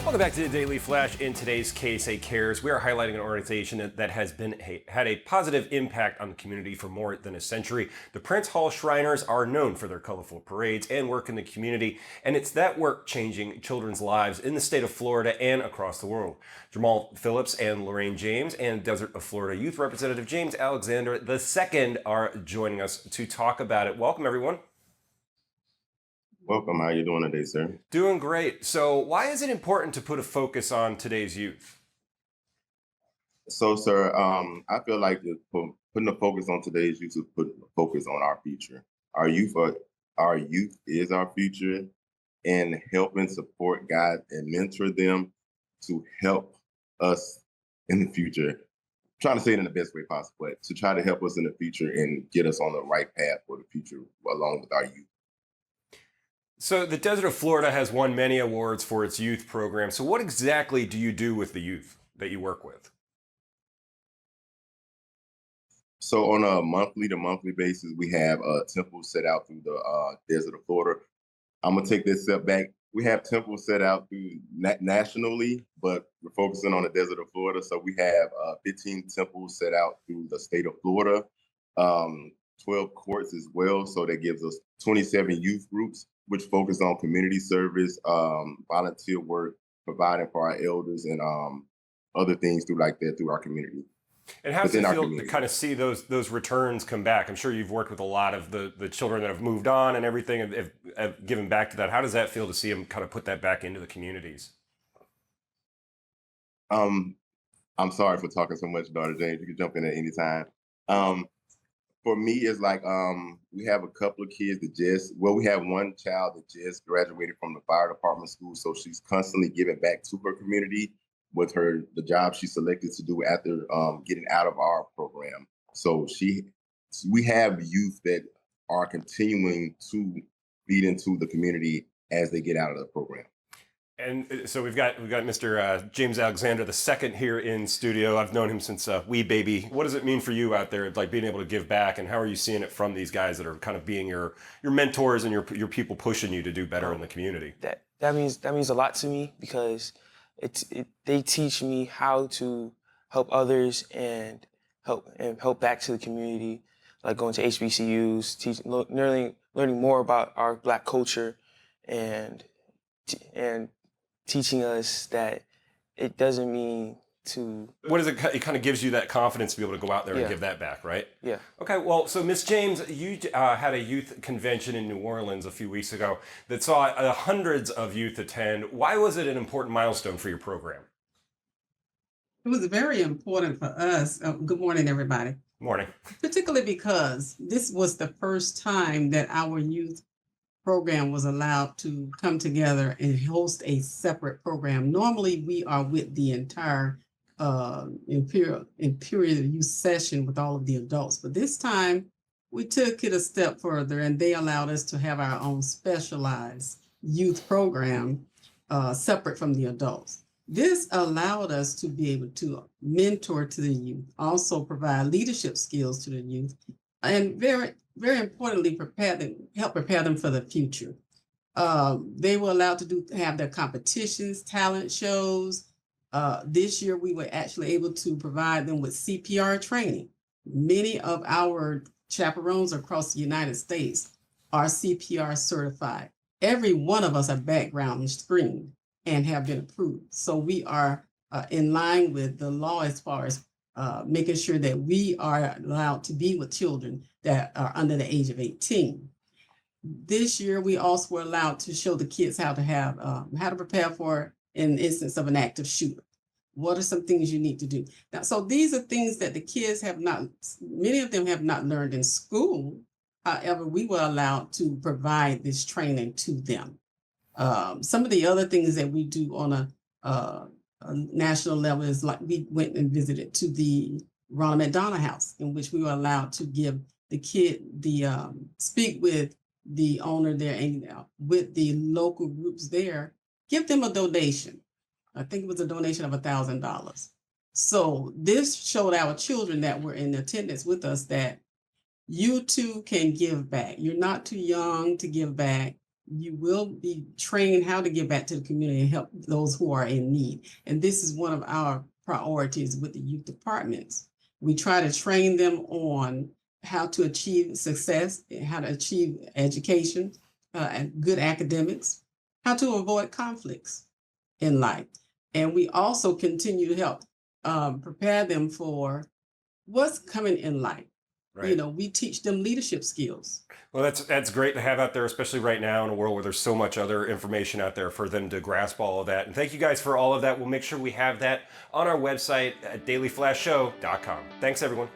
Welcome back to the Daily Flash. In today's KSA Cares, we are highlighting an organization that has had a positive impact on the community for more than a century. The Prince Hall Shriners are known for their colorful parades and work in the community, and it's that work changing children's lives in the state of Florida and across the world. Jamal Phillips and Lorraine James and Desert of Florida Youth Representative James Alexander II are joining us to talk about it. Welcome, everyone. Welcome. How are you doing today, sir? Doing great. So why is it important to put a focus on today's youth? So, sir, I feel like putting the focus on today's youth is put a focus on our future. Our youth is our future, and helping support, guide, and mentor them to help us in the future. I'm trying to say it in the best way possible, but to try to help us in the future and get us on the right path for the future along with our youth. So the Desert of Florida has won many awards for its youth program. So what exactly do you do with the youth that you work with? So on a monthly to monthly basis, we have temples set out through the Desert of Florida. I'm gonna take this step back. We have temples set out through nationally, but we're focusing on the Desert of Florida. So we have 15 temples set out through the state of Florida, 12 courts as well. So that gives us 27 youth groups, which focus on community service, volunteer work, providing for our elders, and other things through like that through our community. And how does it feel to kind of see those returns come back? I'm sure you've worked with a lot of the children that have moved on and everything and have given back to that. How does that feel to see them kind of put that back into the communities? I'm sorry for talking so much, daughter James. You can jump in at any time. For me, it's like we have a couple of kids we have one child that just graduated from the fire department school, so she's constantly giving back to her community with the job she selected to do after getting out of our program. So we have youth that are continuing to feed into the community as they get out of the program. And so we've got Mr. James Alexander II here in studio. I've known him since wee baby. What does it mean for you out there, like being able to give back, and how are you seeing it from these guys that are kind of being your mentors and your people pushing you to do better in the community? That means a lot to me because they teach me how to help others and help back to the community, like going to HBCUs, learning more about our Black culture, and teaching us that it doesn't mean to... What is it? It kind of gives you that confidence to be able to go out there and give that back, right? Yeah. Okay, well, so Miss James, you had a youth convention in New Orleans a few weeks ago that saw hundreds of youth attend. Why was it an important milestone for your program? It was very important for us. Good morning, everybody. Morning. Particularly because this was the first time that our youth program was allowed to come together and host a separate program. Normally, we are with the entire Imperial Youth session with all of the adults, but this time we took it a step further and they allowed us to have our own specialized youth program separate from the adults. This allowed us to be able to mentor to the youth, also provide leadership skills to the youth, and very importantly, help prepare them for the future. They were allowed to have their competitions, talent shows. This year, we were actually able to provide them with CPR training. Many of our chaperones across the United States are CPR certified. Every one of us are background screened and have been approved. So we are in line with the law as far as making sure that we are allowed to be with children that are under the age of 18. This year, we also were allowed to show the kids how to prepare for an instance of an active shooter. What are some things you need to do? Now, so these are things that the kids many of them have not learned in school. However, we were allowed to provide this training to them. Some of the other things that we do on a national level is like we went and visited to the Ronald McDonald House, in which we were allowed to give the kid speak with the owner there and with the local groups there, give them a donation. I think it was a donation of $1,000. So this showed our children that were in attendance with us that you too can give back. You're not too young to give back. you will be trained how to give back to the community and help those who are in need. And this is one of our priorities with the youth departments. We try to train them on how to achieve success, how to achieve education, and good academics, how to avoid conflicts in life. And we also continue to help prepare them for what's coming in life. Right. You know, we teach them leadership skills. Well, that's great to have out there, especially right now in a world where there's so much other information out there for them to grasp all of that. And thank you guys for all of that. We'll make sure we have that on our website at dailyflashshow.com. Thanks, everyone.